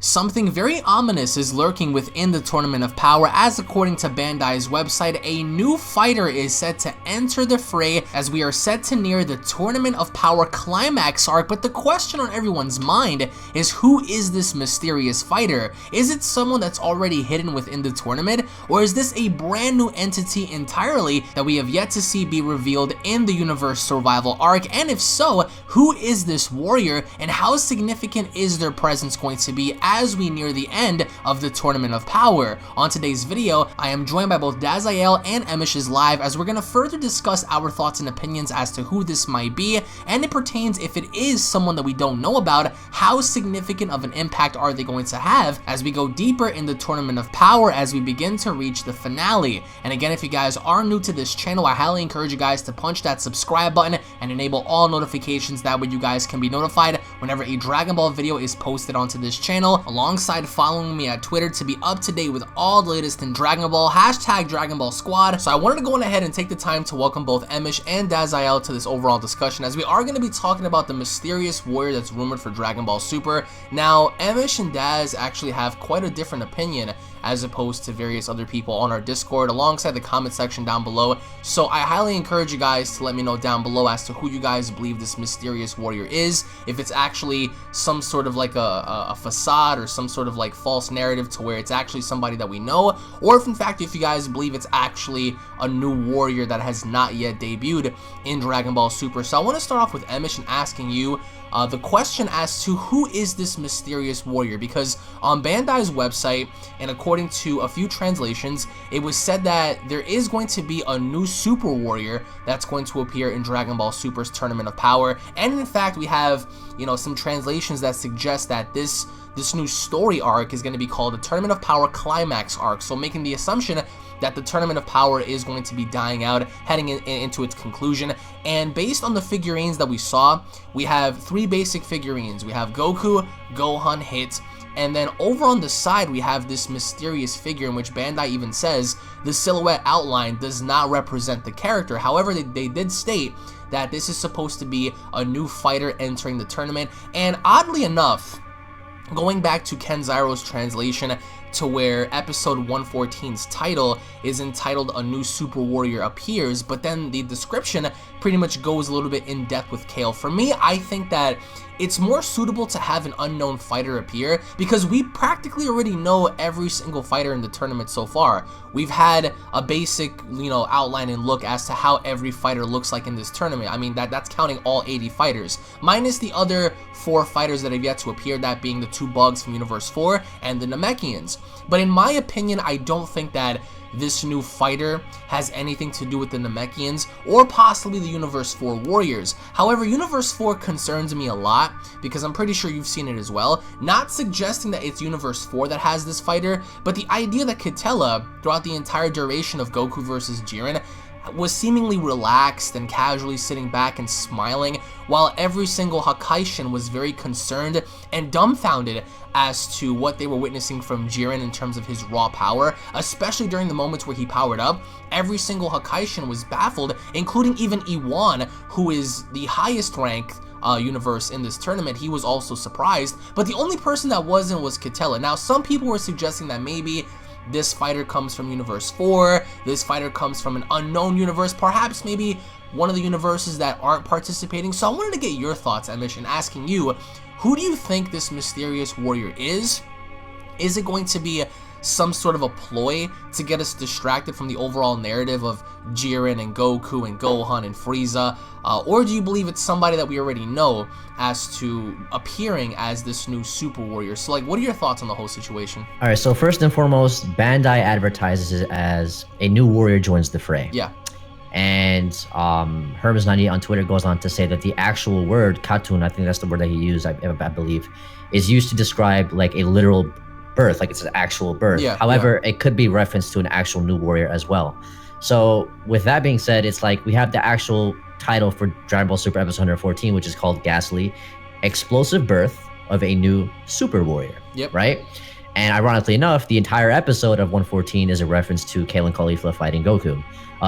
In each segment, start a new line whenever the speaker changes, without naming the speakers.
Something very ominous is lurking within the Tournament of Power, as according to Bandai's website, a new fighter is set to enter the fray as we are set to near the Tournament of Power climax arc. But the question on everyone's mind is, who is this mysterious fighter? Is it someone that's already hidden within the tournament, or is this a brand new entity entirely that we have yet to see be revealed in the Universe Survival arc? And if so, who is this warrior, and how significant is their presence going to be as we near the end of the Tournament of Power? On today's video, I am joined by both Dazael and Emish's live as we're going to further discuss our thoughts and opinions as to who this might be, and it pertains if it is someone that we don't know about, how significant of an impact are they going to have as we go deeper in the Tournament of Power as we begin to reach the finale. And again, if you guys are new to this channel, I highly encourage you guys to punch that subscribe button and enable all notifications. That way you guys can be notified whenever a Dragon Ball video is posted onto this channel, alongside following me at Twitter to be up to date with all the latest in Dragon Ball, hashtag Dragon Ball Squad. So I wanted to go ahead and take the time to welcome both Emish and Dazael to this overall discussion, as we are going to be talking about the mysterious warrior that's rumored for Dragon Ball Super. Now, Emish and Daz actually have quite a different opinion as opposed to various other people on our Discord, alongside the comment section down below. So I highly encourage you guys to let me know down below as to who you guys believe this mysterious warrior is, if it's actually some sort of like a facade or some sort of like false narrative to where it's actually somebody that we know, or if in fact if you guys believe it's actually a new warrior that has not yet debuted in Dragon Ball Super. So I want to start off with Emish and asking you the question as to who is this mysterious warrior, because on Bandai's website, and according to a few translations, it was said that there is going to be a new super warrior that's going to appear in Dragon Ball Super's Tournament of Power. And in fact, we have, you know, some translations that suggest that this new story arc is going to be called the Tournament of Power Climax arc, so making the assumption that the Tournament of Power is going to be dying out, heading into its conclusion. And based on the figurines that we saw, we have three basic figurines. We have Goku, Gohan, Hit, and then over on the side we have this mysterious figure in which Bandai even says the silhouette outline does not represent the character. However, they did state that this is supposed to be a new fighter entering the tournament, and oddly enough, going back to Kenzaro's translation, to where episode 114's title is entitled A New Super Warrior Appears, but then the description pretty much goes a little bit in depth with Kale. For me, I think that it's more suitable to have an unknown fighter appear, because we practically already know every single fighter in the tournament so far. We've had a basic, you know, outline and look as to how every fighter looks like in this tournament. I mean, that's counting all 80 fighters, minus the other 4 fighters that have yet to appear, that being the 2 bugs from Universe 4 and the Namekians. But in my opinion, I don't think that this new fighter has anything to do with the Namekians or possibly the Universe 4 Warriors. However, Universe 4 concerns me a lot, because I'm pretty sure you've seen it as well. Not suggesting that it's Universe 4 that has this fighter, but the idea that Kitella, throughout the entire duration of Goku vs. Jiren, was seemingly relaxed and casually sitting back and smiling, while every single Hakaishin was very concerned and dumbfounded as to what they were witnessing from Jiren in terms of his raw power, especially during the moments where he powered up. Every single Hakaishin was baffled, including even Iwan, who is the highest ranked universe in this tournament. He was also surprised, but the only person that wasn't was Kitella. Now, some people were suggesting that maybe this fighter comes from Universe 4, this fighter comes from an unknown universe, perhaps maybe one of the universes that aren't participating. So I wanted to get your thoughts, Emish, and asking you, who do you think this mysterious warrior is? Is it going to be some sort of a ploy to get us distracted from the overall narrative of Jiren and Goku and Gohan and Frieza? Or do you believe it's somebody that we already know as to appearing as this new super warrior? So like, what are your thoughts on the whole situation?
All right, so first and foremost, Bandai advertises it as a new warrior joins the fray.
Yeah.
And Hermes90 on Twitter goes on to say that the actual word Katun, I think that's the word that he used, I believe, is used to describe like a literal birth, like it's an actual birth.
Yeah,
however, it could be referenced to an actual new warrior as well. So with that being said, it's like we have the actual title for Dragon Ball Super episode 114, which is called Ghastly, Explosive Birth of a New Super Warrior.
Yep.
Right? And ironically enough, the entire episode of 114 is a reference to Kale and Caulifla fighting Goku.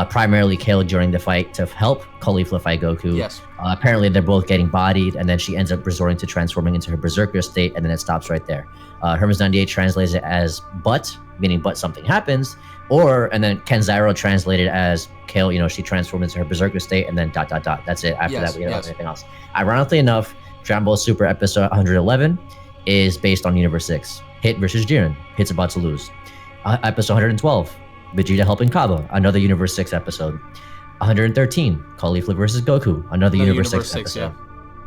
Primarily Kale during the fight to help Caulifla fight Goku.
Yes.
Apparently they're both getting bodied, and then she ends up resorting to transforming into her berserker state, and then it stops right there. Hermes98 translates it as but, meaning but something happens, and then Kenzaro translated as Kale, she transformed into her berserker state, and then ... That's it. After that, we don't have anything else. Ironically enough, Dragon Ball Super episode 111 is based on Universe 6. Hit versus Jiren. Hit's about to lose. Episode 112, Vegeta helping Kaba, another Universe 6 episode. 113, Caulifla versus Goku, another Universe 6 episode. Yeah.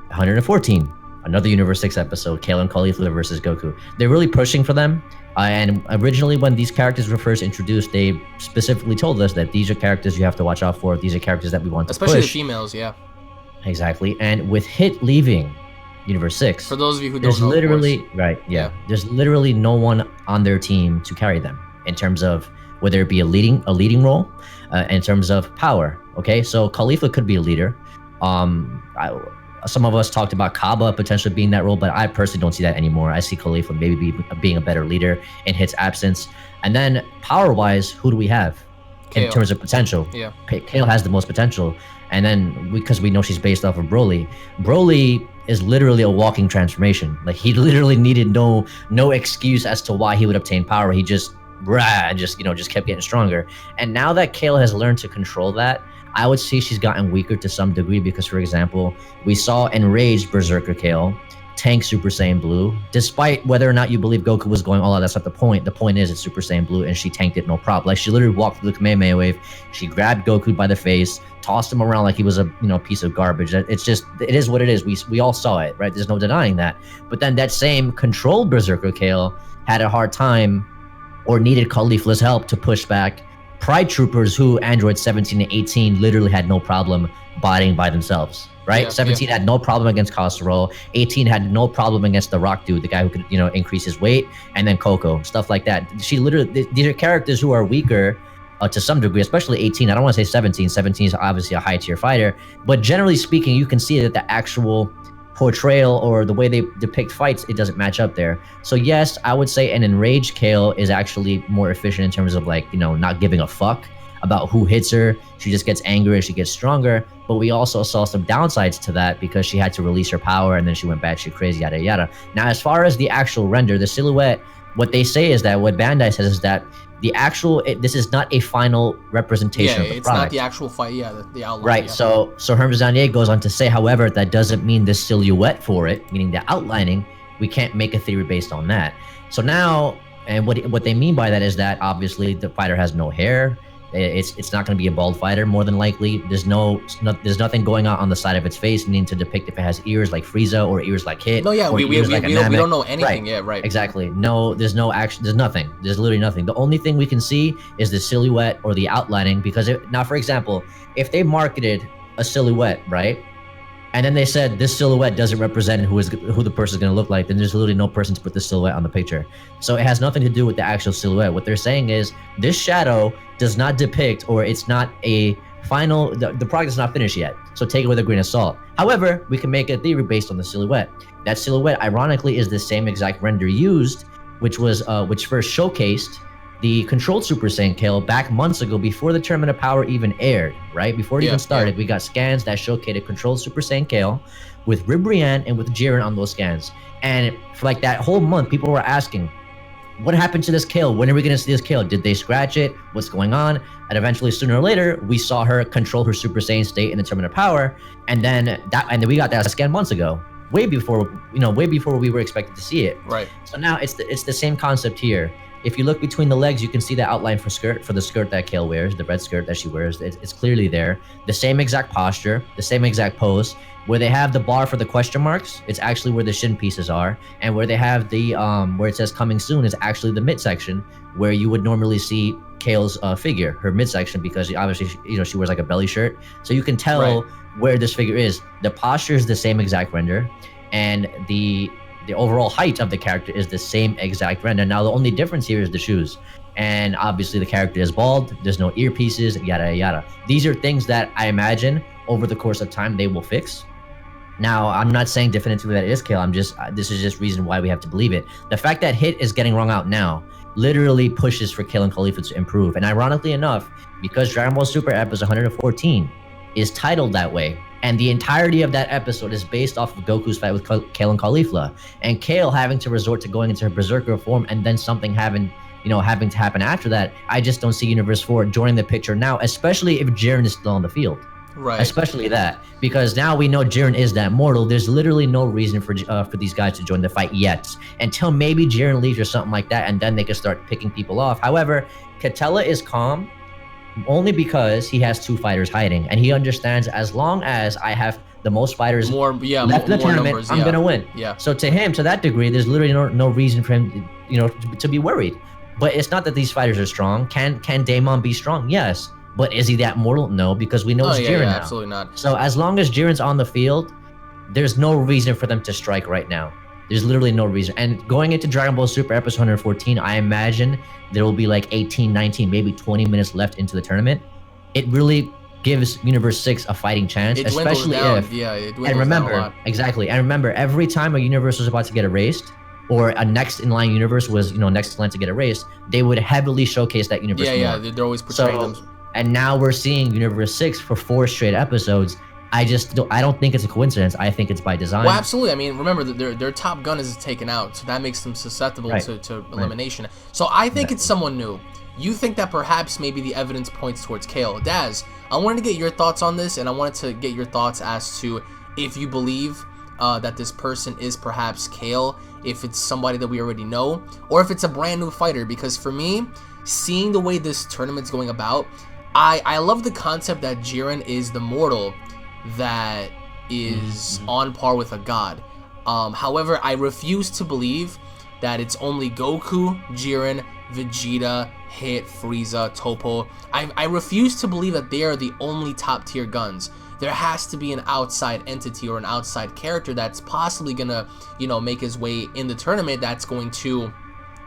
114, another Universe 6 episode, Kale and Caulifla versus Goku. They're really pushing for them. And originally, when these characters were first introduced, they specifically told us that these are characters you have to watch out for. These are characters that we want to push.
Especially the females, yeah.
Exactly. And with Hit leaving Universe 6,
for those of you who don't
there's
know,
literally there's literally no one on their team to carry them in terms of whether it be a leading role, in terms of power. Okay, so Caulifla could be a leader. Some of us talked about Kaba potentially being that role, but I personally don't see that anymore. I see Caulifla maybe being a better leader in Hit's absence. And then power-wise, who do we have in terms of potential?
Yeah,
Kale has the most potential. And then because we know she's based off of Broly. Broly is literally a walking transformation. Like, he literally needed no excuse as to why he would obtain power. He just kept getting stronger. And now that Kale has learned to control that, I would say she's gotten weaker to some degree because, for example, we saw enraged Berserker Kale tank Super Saiyan Blue, despite whether or not you believe Goku was going all out. That's not the point. The point is it's Super Saiyan Blue, and she tanked it no problem. Like, she literally walked through the Kamehameha wave. She grabbed Goku by the face, tossed him around like he was a piece of garbage. It's just, it is what it is. We all saw it, right? There's no denying that. But then that same controlled Berserker Kale had a hard time or needed Caulifla's help to push back Pride Troopers, who Android 17 and 18 literally had no problem bodying by themselves, right?
Yeah,
17 had no problem against Khosrow. 18 had no problem against the Rock Dude, the guy who could, increase his weight, and then Coco, stuff like that. She literally, these are characters who are weaker to some degree, especially 18. I don't want to say 17. 17 is obviously a high tier fighter, but generally speaking, you can see that the actual portrayal or the way they depict fights, it doesn't match up there. So yes, I would say an enraged Kale is actually more efficient in terms of not giving a fuck about who hits her. She just gets angrier, she gets stronger. But we also saw some downsides to that because she had to release her power and then she went batshit crazy, yada yada. Now, as far as the actual render, the silhouette, what they say is that, what Bandai says is that the actual, this is not a final representation of the product. Yeah, it's not
the actual fight, the outline.
Right, so Hermes Zanier goes on to say, however, that doesn't mean the silhouette for it, meaning the outlining, we can't make a theory based on that. So now, and what they mean by that is that obviously the fighter has no hair. It's not going to be a bald fighter, more than likely. There's nothing going on the side of its face, needing to depict if it has ears like Frieza or ears like Hit.
No, yeah, we don't know anything.
Right.
Yeah, right.
Exactly. No, there's no action. There's nothing. There's literally nothing. The only thing we can see is the silhouette or the outlining. Because now, for example, if they marketed a silhouette, right, and then they said this silhouette doesn't represent who the person is going to look like, then there's literally no person to put the silhouette on the picture. So it has nothing to do with the actual silhouette. What they're saying is this shadow does not depict, or it's not a final, the product is not finished yet. So take it with a grain of salt. However, we can make a theory based on the silhouette. That silhouette, ironically, is the same exact render used, which first showcased the controlled Super Saiyan Kale back months ago, before the Tournament of Power even aired, right? Before it even started, we got scans that showcased controlled Super Saiyan Kale with Ribrianne and with Jiren on those scans. And for like that whole month, people were asking, what happened to this Kale? When are we going to see this Kale? Did they scratch it? What's going on? And eventually, sooner or later, we saw her control her Super Saiyan state in the Tournament of Power. And then we got that scan months ago, way before we were expected to see it.
Right.
So now it's the same concept here. If you look between the legs, you can see the outline for the skirt that Kale wears, the red skirt that she wears. It's clearly there. The same exact posture, the same exact pose. Where they have the bar for the question marks, it's actually where the shin pieces are. And where they have the, where it says coming soon is actually the midsection, where you would normally see Kale's figure, her midsection, because obviously, she wears like a belly shirt. So you can tell where this figure is. The posture is the same exact render. And the overall height of the character is the same exact render. Now, the only difference here is the shoes. And obviously, the character is bald. There's no earpieces, yada, yada. These are things that I imagine over the course of time they will fix. Now, I'm not saying definitively that it is Kale. This is just reason why we have to believe it. The fact that Hit is getting wrung out now literally pushes for Kale and Khalifa to improve. And ironically enough, because Dragon Ball Super episode 114 is titled that way, and the entirety of that episode is based off of Goku's fight with Kale and Caulifla, and Kale having to resort to going into her berserker form, and then something having to happen after that, I just don't see Universe 4 joining the picture now, especially if Jiren is still on the field.
Right.
Especially that, because now we know Jiren is that mortal. There's literally no reason for these guys to join the fight yet, until maybe Jiren leaves or something like that, and then they can start picking people off. However, Katella is calm only because he has 2 fighters hiding, and he understands as long as I have the most fighters left in the tournament, numbers, I'm gonna win.
Yeah.
So to him, to that degree, there's literally no reason for him, to be worried. But it's not that these fighters are strong. Can Daemon be strong? Yes. But is he that mortal? No, because we know it's Jiren now.
Absolutely not.
So as long as Jiren's on the field, there's no reason for them to strike right now. There's literally no reason. And going into Dragon Ball Super episode 114, I imagine there will be like 18, 19, maybe 20 minutes left into the tournament. It really gives Universe 6 a fighting chance, especially if...
Yeah, it dwindles
and remember,
down a lot.
Exactly. And remember, every time a universe was about to get erased, or a next in line universe was, next in line to get erased, they would heavily showcase that universe more.
Yeah, they're always portraying them.
And now we're seeing Universe 6 for 4 straight episodes. I don't think it's a coincidence. I think it's by design.
Well, absolutely. I mean, remember that their top gun is taken out, so that makes them susceptible to elimination. So I think it's someone new. You think that perhaps maybe the evidence points towards Kale. Daz, I wanted to get your thoughts on this, and I wanted to get your thoughts as to if you believe that this person is perhaps Kale, if it's somebody that we already know, or if it's a brand new fighter. Because for me, seeing the way this tournament's going about, I love the concept that Jiren is the mortal that is on par with a god. However, I refuse to believe that it's only Goku, Jiren, Vegeta, Hit, Frieza, Toppo. I refuse to believe that they are the only top tier guns. There has to be an outside entity or an outside character that's possibly gonna, make his way in the tournament that's going to,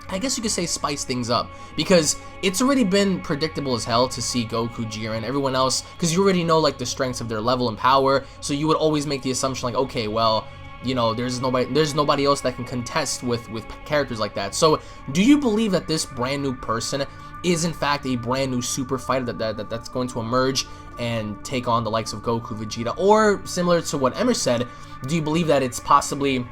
I guess you could say, spice things up, because it's already been predictable as hell to see Goku, Jiren, everyone else, because you already know like the strengths of their level and power, so you would always make the assumption like, okay, well, there's nobody else that can contest with characters like that. So do you believe that this brand new person is in fact a brand new super fighter that's going to emerge and take on the likes of Goku, Vegeta, or similar to what Emmer said, do you believe that it's possibly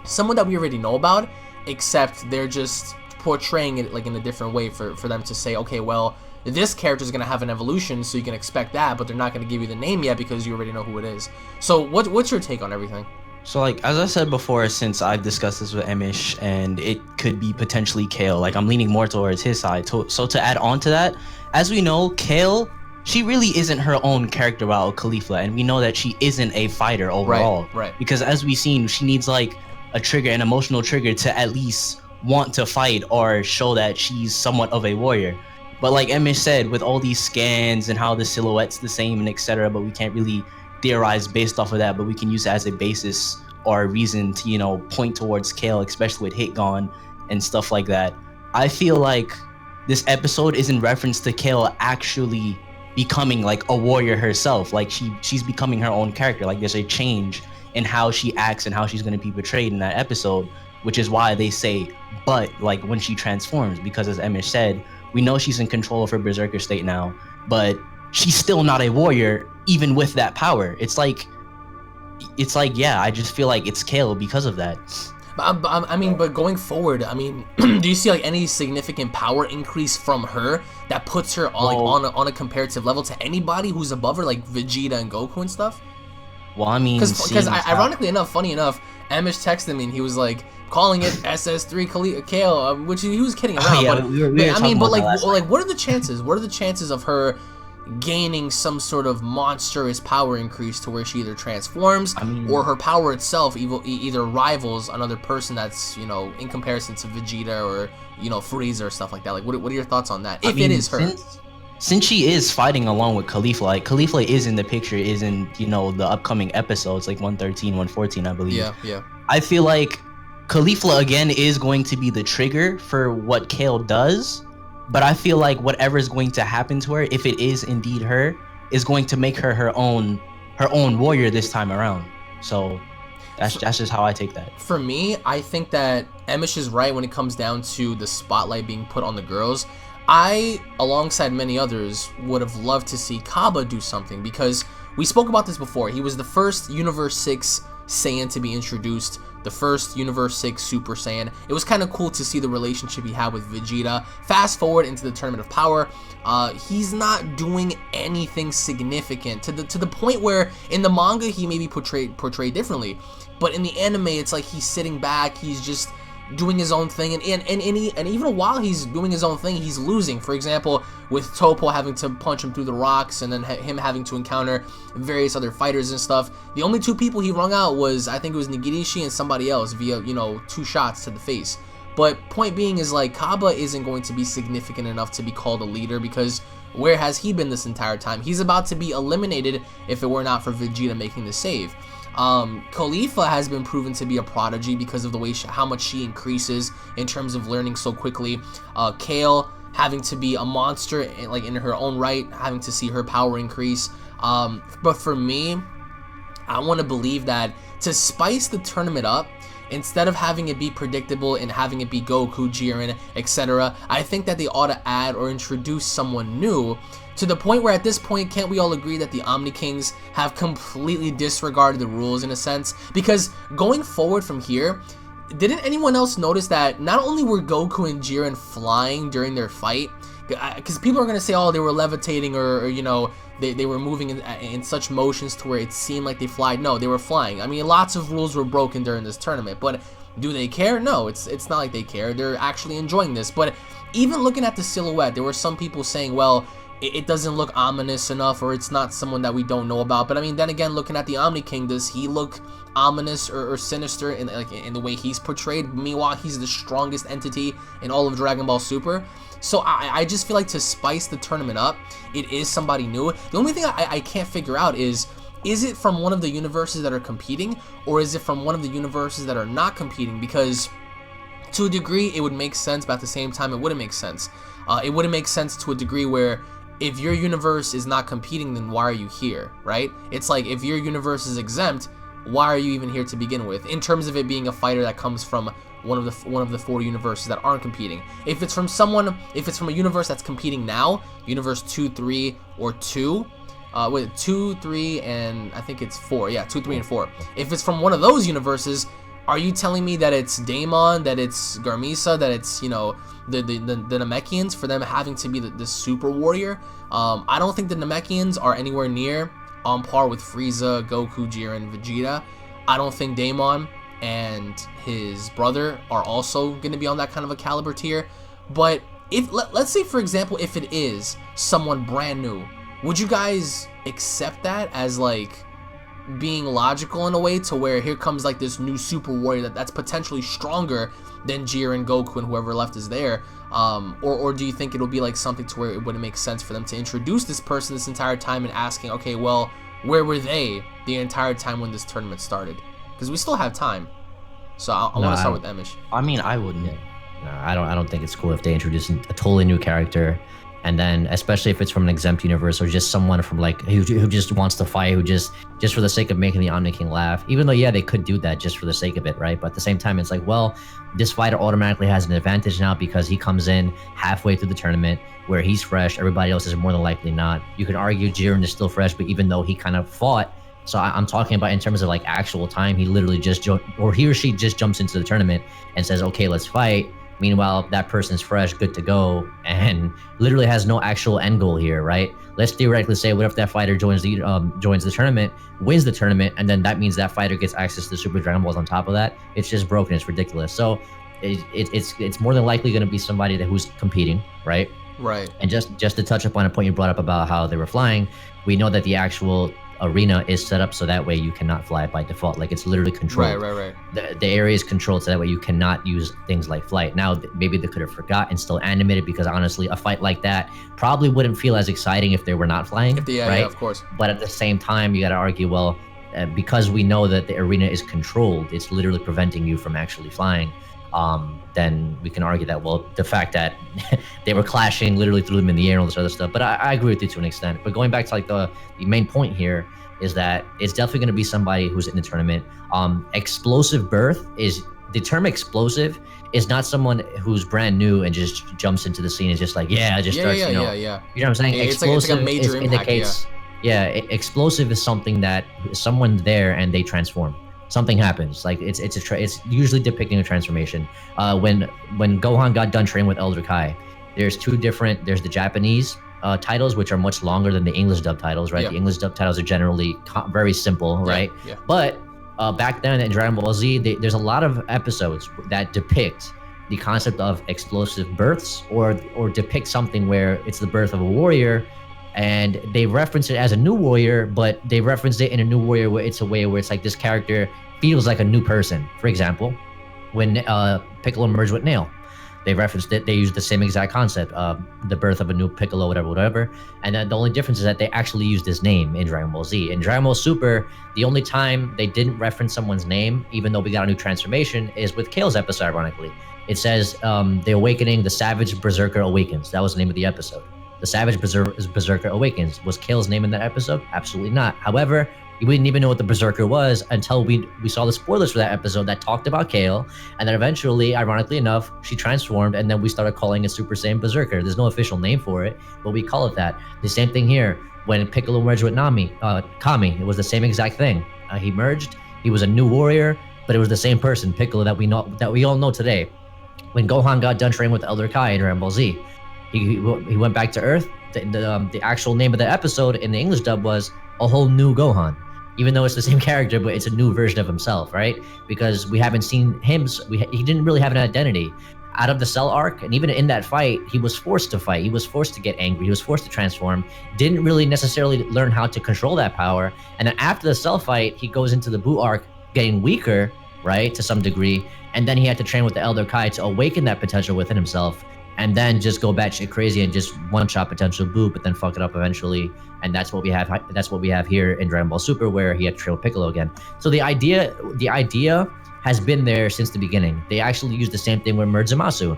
someone that we already know about, except they're just portraying it like in a different way for them to say, okay, well, this character is going to have an evolution, so you can expect that, but they're not going to give you the name yet because you already know who it is. So what's your take on everything?
So like, as I said before, since I've discussed this with Emish, and it could be potentially Kale, like I'm leaning more towards his side. So to add on to that, as we know, Kale, she really isn't her own character while Caulifla, and we know that she isn't a fighter overall.
Right.
Because as we've seen, she needs like a trigger, an emotional trigger to at least want to fight or show that she's somewhat of a warrior. But like Emish said, with all these scans and how the silhouette's the same and etc., but we can't really theorize based off of that, but we can use it as a basis or a reason to, point towards Kale, especially with Hit gone and stuff like that. I feel like this episode is in reference to Kale actually becoming like a warrior herself. Like she's becoming her own character. Like there's a change in how she acts and how she's going to be portrayed in that episode, which is why they say, but like when she transforms, because as Emish said, we know she's in control of her berserker state now, but she's still not a warrior even with that power. It's like, yeah, I just feel like it's Kale because of that.
But going forward, do you see like any significant power increase from her that puts her on a comparative level to anybody who's above her, like Vegeta and Goku and stuff?
Well, because
ironically enough, funny enough, Emish texted me and he was like calling it SS3 Kale, which he was kidding around. But what are the chances? What are the chances of her gaining some sort of monstrous power increase to where she either transforms or her power itself either rivals another person that's, in comparison to Vegeta or, Frieza or stuff like that? Like, what are your thoughts on that? If it is her.
Since she is fighting along with Caulifla, like Caulifla is in the picture, is in, the upcoming episodes, like 113, 114, I believe.
Yeah.
I feel like Caulifla, again, is going to be the trigger for what Kale does, but I feel like whatever is going to happen to her, if it is indeed her, is going to make her her own warrior this time around. So that's just how I take that.
For me, I think that Emish is right when it comes down to the spotlight being put on the girls. I, alongside many others, would have loved to see Kaba do something, because we spoke about this before. He was the first Universe 6 Saiyan to be introduced, the first Universe 6 Super Saiyan. It was kind of cool to see the relationship he had with Vegeta. Fast forward into the Tournament of Power, he's not doing anything significant to the point where in the manga he may be portrayed differently, but in the anime it's like he's sitting back, he's just doing his own thing, and even while he's doing his own thing, he's losing. For example, with Toppo having to punch him through the rocks, and then him having to encounter various other fighters and stuff. The only two people he wrung out was, I think it was Nigirishi and somebody else via, 2 shots to the face. But point being is, like, Kaba isn't going to be significant enough to be called a leader, because where has he been this entire time? He's about to be eliminated if it were not for Vegeta making the save. Khalifa has been proven to be a prodigy because of the way how much she increases in terms of learning so quickly. Kale having to be a monster, like, in her own right, having to see her power increase. But for me, I want to believe that to spice the tournament up, instead of having it be predictable and having it be Goku, Jiren, etc., I think that they ought to add or introduce someone new, to the point where at this point, can't we all agree that the Omni Kings have completely disregarded the rules in a sense? Because going forward from here, didn't anyone else notice that not only were Goku and Jiren flying during their fight, because people are going to say, oh, they were levitating, or they were moving in such motions to where it seemed like they fly. No, they were flying. I mean, lots of rules were broken during this tournament, but do they care? No, it's not like they care. They're actually enjoying this. But even looking at the silhouette, there were some people saying, well, it doesn't look ominous enough, or it's not someone that we don't know about. But I mean, then again, looking at the Omni King, does he look ominous or sinister in the way he's portrayed? Meanwhile, he's the strongest entity in all of Dragon Ball Super. So I just feel like to spice the tournament up, it is somebody new. The only thing I can't figure out is it from one of the universes that are competing, or is it from one of the universes that are not competing? Because to a degree, it would make sense, but at the same time, it wouldn't make sense. It wouldn't make sense to a degree where if your universe is not competing, then why are you here, right? It's like, if your universe is exempt, why are you even here to begin with? In terms of it being a fighter that comes from one of the 4 universes that aren't competing. If it's from a universe that's competing now, universe 2, 3, or 2, 2, 3, and I think it's 4. Yeah, 2, 3, and 4. If it's from one of those universes, are you telling me that it's Daemon, that it's Garmisa, that it's, the Namekians, for them having to be the super warrior? I don't think the Namekians are anywhere near on par with Frieza, Goku, Jiren, Vegeta. I don't think Daemon and his brother are also going to be on that kind of a caliber tier. But if let's say, for example, if it is someone brand new, would you guys accept that as, like, being logical in a way, to where here comes, like, this new super warrior that's potentially stronger than Jiren, Goku, and whoever left is there? Or do you think it'll be like something to where it wouldn't make sense for them to introduce this person this entire time and asking, okay, well, where were they the entire time when this tournament started? Because we still have time. So I want to start with Emish.
I mean, I wouldn't.
No, I don't think it's cool if they introduce a totally new character, and then especially if it's from an exempt universe, or just someone from, like, who just wants to fight, who just for the sake of making the Omni King laugh. Even though, yeah, they could do that just for the sake of it, right? But at the same time, it's like, well, this fighter automatically has an advantage now because he comes in halfway through the tournament where he's fresh. Everybody else is more than likely not. You could argue Jiren is still fresh, but even though he kind of fought, so I'm talking about in terms of, like, actual time, he literally he or she just jumps into the tournament and says, okay, let's fight. Meanwhile, that person's fresh, good to go, and literally has no actual end goal here, right? Let's theoretically say, what if that fighter joins the tournament, wins the tournament, and then that means that fighter gets access to Super Dragon Balls on top of that? It's just broken. It's ridiculous. So it's more than likely going to be somebody who's competing, right?
Right.
And just to touch upon a point you brought up about how they were flying, we know that the actual arena is set up so that way you cannot fly by default. Like, it's literally controlled.
Right.
The area is controlled so that way you cannot use things like flight. Now, maybe they could have forgot and still animated, because honestly, a fight like that probably wouldn't feel as exciting if they were not flying. Right?
Yeah, of course.
But at the same time, you got to argue, well, because we know that the arena is controlled, it's literally preventing you from actually flying. then we can argue that, well, the fact that they were clashing, literally threw them in the air and all this other stuff. But I agree with you to an extent. But going back to like the main point here is that it's definitely going to be somebody who's in the tournament. Explosive birth is, the term explosive is not someone who's brand new and just jumps into the scene and just like, yeah, just starts, you know what I'm saying?
It's like a major impact,
indicates, explosive is something that someone's there and they transform. Something happens. Like it's usually depicting a transformation. When Gohan got done training with Elder Kai, there's there's the Japanese titles, which are much longer than the English dub titles, right? The English dub titles are generally very simple, right? But back then in Dragon Ball Z, there's a lot of episodes that depict the concept of explosive births, or depict something where it's the birth of a warrior, and they reference it as a new warrior, but they reference it in a new warrior where it's a way where it's like this character feels like a new person. For example, when Piccolo merged with Nail, they referenced it. They used the same exact concept, the birth of a new Piccolo, whatever. And then the only difference is that they actually used his name in Dragon Ball Z. In Dragon Ball Super, the only time they didn't reference someone's name, even though we got a new transformation, is with Kale's episode, ironically. It says, the awakening, the Savage Berserker awakens. That was the name of the episode. The Savage Berserker awakens. Was Kale's name in that episode? Absolutely not. However, we didn't even know what the Berserker was until we saw the spoilers for that episode that talked about Kale, and then eventually, ironically enough, she transformed, and then we started calling it Super Saiyan Berserker. There's no official name for it, but we call it that. The same thing here. When Piccolo merged with Kami, it was the same exact thing. He merged. He was a new warrior, but it was the same person, Piccolo, that we all know today. When Gohan got done training with Elder Kai in Dragon Ball Z, he went back to Earth. The actual name of the episode in the English dub was A Whole New Gohan, even though it's the same character, but it's a new version of himself, right? Because we haven't seen him. He didn't really have an identity. Out of the Cell arc, and even in that fight, he was forced to fight. He was forced to get angry. He was forced to transform. Didn't really necessarily learn how to control that power. And then after the Cell fight, he goes into the Buu arc, getting weaker, right, to some degree. And then he had to train with the Elder Kai to awaken that potential within himself, and then just go batshit crazy and just one-shot potential Buu, but then fuck it up eventually. And that's what we have. That's what we have here in Dragon Ball Super, where he had to train with Piccolo again. So the idea has been there since the beginning. They actually used the same thing with Murdzamasu.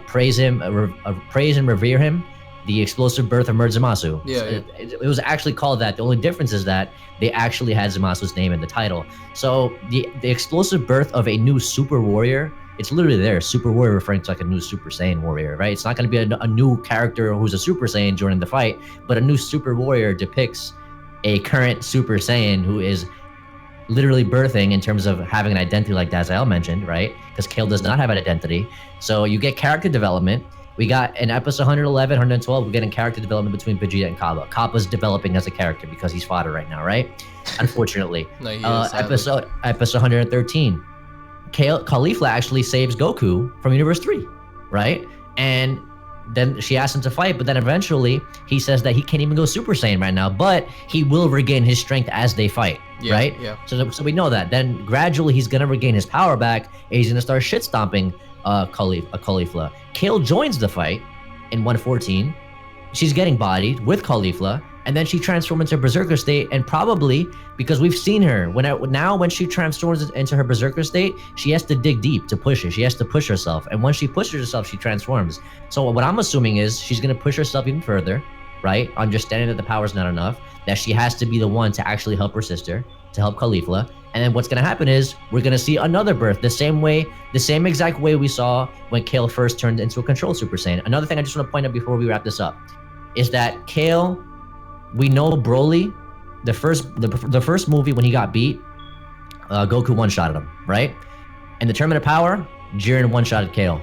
Praise and revere him. The explosive birth of Murdzamasu. It was actually called that. The only difference is that they actually had Zamasu's name in the title. So the explosive birth of a new super warrior, it's literally there. Super warrior referring to like a new Super Saiyan warrior, right? It's not going to be a new character who's a Super Saiyan joining the fight, but a new super warrior depicts a current Super Saiyan who is literally birthing in terms of having an identity, like Dazael mentioned, right? Because Kale does not have an identity. So you get character development. We got in episode 111, 112, we're getting character development between Vegeta and Kappa. Kappa's developing as a character because he's fodder right now, right? Unfortunately.
No,
episode 113. Caulifla actually saves Goku from Universe 3, right? And then she asks him to fight, but then eventually he says that he can't even go Super Saiyan right now, but he will regain his strength as they fight, right? Yeah. So we know that. Then gradually he's gonna regain his power back, and he's gonna start shit stomping Caulifla. Kale joins the fight in 114. She's getting bodied with Caulifla, and then she transforms into Berserker state, and probably because we've seen her when she transforms into her Berserker state, she has to dig deep to push it. She has to push herself, and when she pushes herself, she transforms. So what I'm assuming is she's gonna push herself even further, right? Understanding that the power's not enough, that she has to be the one to actually help her sister, to help Caulifla. And then what's gonna happen is we're gonna see another birth, the same exact way we saw when Kale first turned into a control Super Saiyan. Another thing I just want to point out before we wrap this up is that Kale, we know Broly, the first movie when he got beat, Goku one-shotted him, right? In the Tournament of Power, Jiren one-shotted Kale.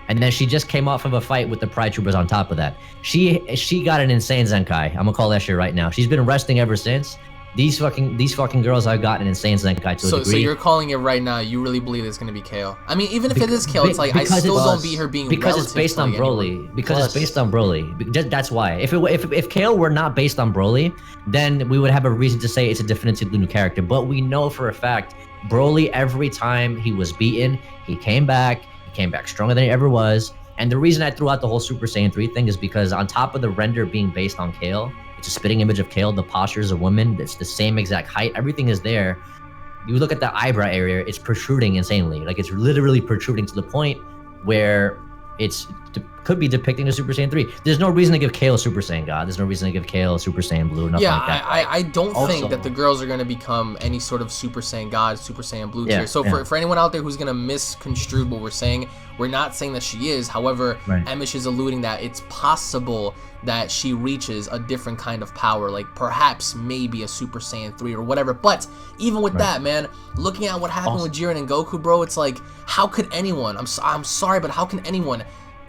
And then she just came off of a fight with the Pride Troopers on top of that. She got an insane Zenkai. I'm gonna call that shit right now. She's been resting ever since. These fucking girls have gotten an insane Zenkai to a degree.
So you're calling it right now. You really believe it's gonna be Kale? I mean, even if it is Kale, it's like I still don't beat her being
because it's based on Broly. Because it's based on Broly. That's why. If Kale were not based on Broly, then we would have a reason to say it's a definitively new character. But we know for a fact Broly, every time he was beaten, he came back. He came back stronger than he ever was. And the reason I threw out the whole Super Saiyan 3 thing is because on top of the render being based on Kale, it's a spitting image of Kale, the postures of women, it's the same exact height, everything is there. you look at the eyebrow area, it's protruding insanely. Like it's literally protruding to the point where could be depicting a Super Saiyan 3. There's no reason to give Kale Super Saiyan God. There's no reason to give Kale Super Saiyan Blue, nothing like that.
I don't think that the girls are going to become any sort of Super Saiyan God, Super Saiyan Blue tier. So for anyone out there who's going to misconstrue what we're saying, we're not saying that she is. However, Emish is alluding that it's possible that she reaches a different kind of power, like perhaps maybe a Super Saiyan 3 or whatever. But even with that, man, looking at what happened with Jiren and Goku, bro, it's like, how could anyone, I'm sorry, but how can anyone,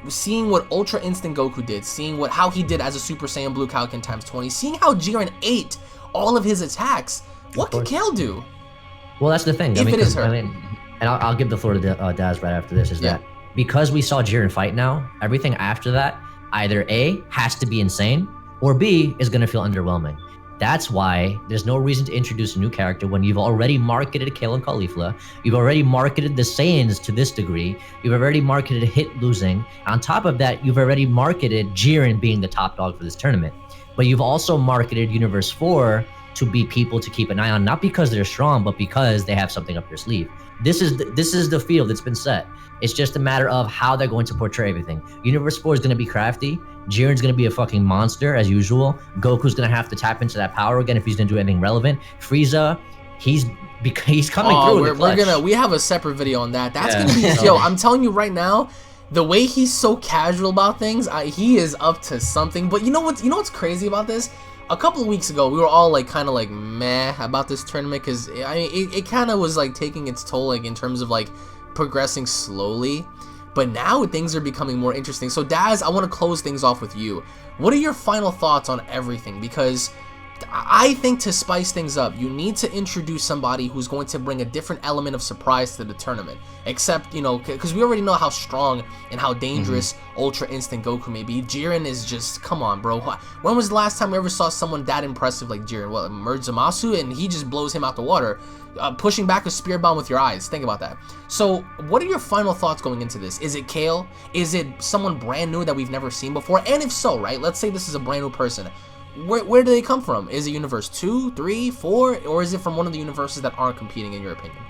seeing what Ultra Instinct Goku did, seeing how he did as a Super Saiyan Blue Kaioken times 20, seeing how Jiren ate all of his attacks, what could Kale do?
Well, that's the thing.
If it is her.
And I'll give the floor to Daz right after this, is that because we saw Jiren fight now, everything after that, either A, has to be insane, or B, is going to feel underwhelming. That's why there's no reason to introduce a new character when you've already marketed Kale and Caulifla, you've already marketed the Saiyans to this degree, you've already marketed Hit losing. On top of that, you've already marketed Jiren being the top dog for this tournament. But you've also marketed Universe 4 to be people to keep an eye on, not because they're strong, but because they have something up their sleeve. This is the field that's been set. It's just a matter of how they're going to portray everything. Universe 4 is going to be crafty. Jiren's going to be a fucking monster, as usual. Goku's going to have to tap into that power again if he's going to do anything relevant. Frieza, he's coming through.
We have a separate video on that. That's going to be, yo, I'm telling you right now, the way he's so casual about things, he is up to something. But you know what's crazy about this? A couple of weeks ago, we were all like kind of like meh about this tournament because it kind of was like taking its toll, like in terms of like progressing slowly. But now things are becoming more interesting. So Daz, I want to close things off with you. What are your final thoughts on everything? Because I think to spice things up, you need to introduce somebody who's going to bring a different element of surprise to the tournament. Except, you know, because we already know how strong and how dangerous Ultra Instinct Goku may be. Jiren is just, come on, bro. When was the last time we ever saw someone that impressive like Jiren? Well, Merge Zamasu, and he just blows him out the water. Pushing back a spear bomb with your eyes. Think about that. So, what are your final thoughts going into this? Is it Kale? Is it someone brand new that we've never seen before? And if so, right, let's say this is a brand new person. Where do they come from? Is it Universe 2, 3, 4, or is it from one of the universes that aren't competing, in your opinion?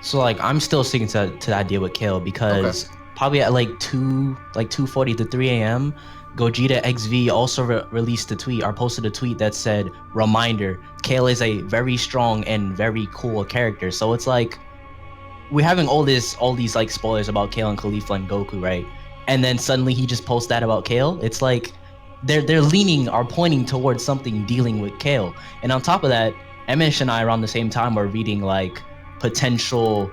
So like I'm still sticking to the idea with Kale because probably at like 2:40 to 3 a.m. Gogeta XV also released a tweet or posted a tweet that said, "Reminder: Kale is a very strong and very cool character." So it's like we're having all these like spoilers about Kale and Caulifla and Goku, right? And then suddenly he just posts that about Kale. It's like they're leaning or pointing towards something dealing with Kale. And on top of that, Emish and I around the same time were reading like potential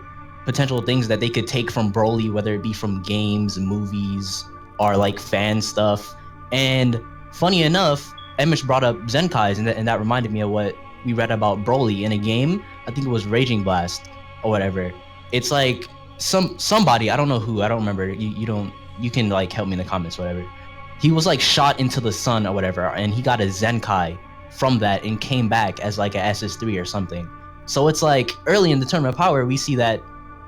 things that they could take from Broly, whether it be from games, movies, or like fan stuff. And funny enough, Emish brought up Zenkais, and that reminded me of what we read about Broly in a game. I think it was Raging Blast or whatever. It's like somebody, I don't know who, I don't remember. You can like help me in the comments, whatever. He was like shot into the sun or whatever, and he got a Zenkai from that and came back as like a SS3 or something. So it's like early in the Tournament of Power, we see that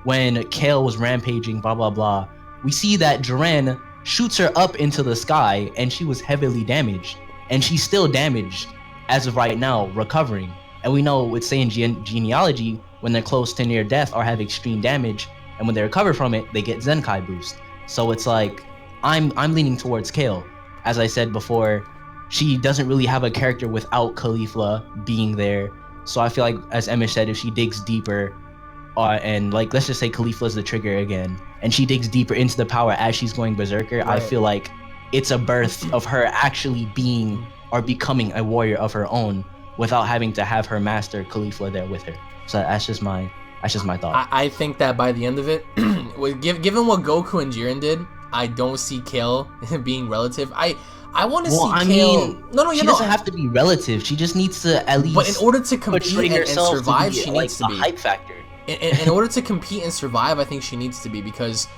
when Kale was rampaging, blah, blah, blah, we see that Jiren shoots her up into the sky and she was heavily damaged. And she's still damaged as of right now, recovering. And we know with Saiyan genealogy, when they're close to near death or have extreme damage, and when they recover from it, they get Zenkai boost. So it's like, I'm leaning towards Kale. As I said before, she doesn't really have a character without Caulifla being there. So I feel like, as Emish said, if she digs deeper, and like let's just say Caulifla's the trigger again, and she digs deeper into the power as she's going berserker, I feel like it's a birth of her actually being or becoming a warrior of her own without having to have her master Caulifla there with her. So that's just my thought.
I think that by the end of it, given what Goku and Jiren did, I don't see Kale being relative. I want to see Kale.
She doesn't have to be relative. She just needs to at least.
But in order to compete and survive, she needs to be
hype factor.
In order to compete and survive, I think she needs to be, because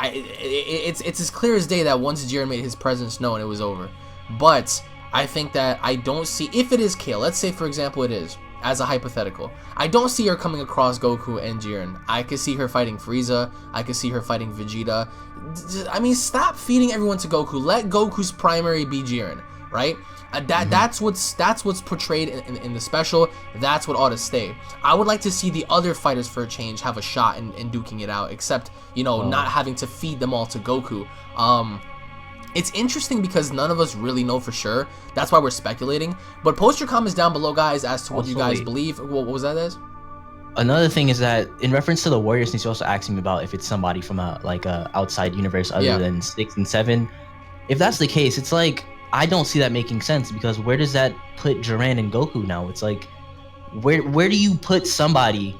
it's as clear as day that once Jiren made his presence known, it was over. But I think that I don't see, if it is Kale, let's say for example it is, as a hypothetical, I don't see her coming across Goku and Jiren. I could see her fighting Frieza. I could see her fighting Vegeta. I mean, stop feeding everyone to Goku. Let Goku's primary be Jiren, right? That's what's portrayed in the special. That's what ought to stay. I would like to see the other fighters for a change have a shot in duking it out, except, you know, not having to feed them all to Goku. It's interesting because none of us really know for sure. That's why we're speculating. But post your comments down below, guys, as to what you guys believe. What was that, Des?
Another thing is that in reference to the Warriors, since you also asked me about if it's somebody from a outside universe other than 6 and 7, if that's the case, it's like I don't see that making sense, because where does that put Jiren and Goku now? It's like where do you put somebody?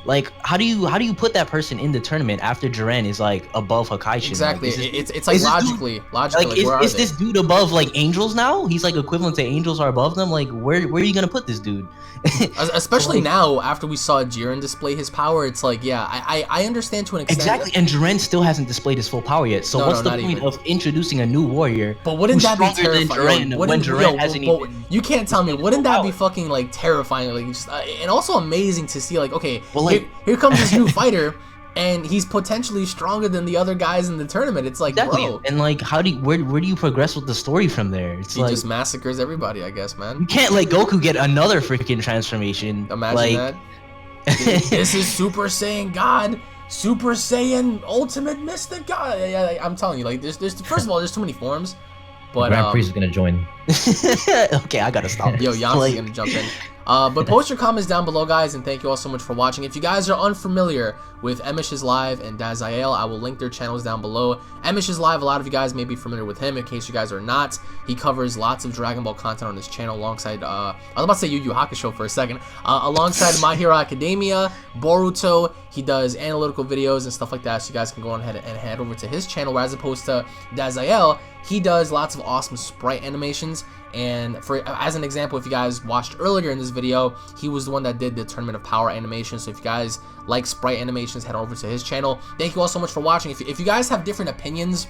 Like, how do you put that person in the tournament after Jiren is like above Hakaichi?
Exactly. Like, it's like logically, like,
is this dude above like angels now? He's like equivalent to angels are above them. Like, where are you gonna put this dude?
Especially now, after we saw Jiren display his power, it's like, yeah, I understand to an extent.
Exactly, and Jiren still hasn't displayed his full power yet. So what's the point of introducing a new warrior?
But wouldn't that be terrifying?
When Jiren hasn't even?
You can't tell me. Wouldn't that be fucking like terrifying? Like, just, and also amazing to see. Like, okay, well, like, here comes this new fighter, and he's potentially stronger than the other guys in the tournament. It's like, bro.
And like, where do you progress with the story from there? It's
he like, just massacres everybody, I guess, man.
You can't let Goku get another freaking transformation.
Imagine
like,
that. Dude, this is Super Saiyan God, Super Saiyan Ultimate Mystic God. Yeah, I'm telling you, like, there's first of all, there's too many forms. But
Grand Priest is gonna join.
Okay, I gotta stop.
Yo, Yam's gonna jump in. But post your comments down below, guys, and thank you all so much for watching. If you guys are unfamiliar with Emish's Live and Dazael, I will link their channels down below. Emish's Live, a lot of you guys may be familiar with him. In case you guys are not, he covers lots of Dragon Ball content on his channel alongside, I was about to say Yu Yu Hakusho for a second, alongside My Hero Academia, Boruto. He does analytical videos and stuff like that, so you guys can go on ahead and head over to his channel, where as opposed to Dazael, he does lots of awesome sprite animations. And as an example, if you guys watched earlier in this video, he was the one that did the Tournament of Power animation. So if you guys like sprite animations, head over to his channel. Thank you all so much for watching. If you guys have different opinions,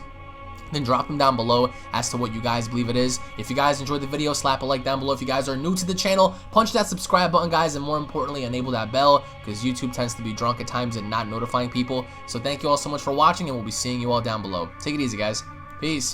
then drop them down below as to what you guys believe it is. If you guys enjoyed the video, slap a like down below. If you guys are new to the channel, punch that subscribe button, guys, and more importantly, enable that bell, because YouTube tends to be drunk at times and not notifying people. So thank you all so much for watching, and we'll be seeing you all down below. Take it easy, guys. Peace.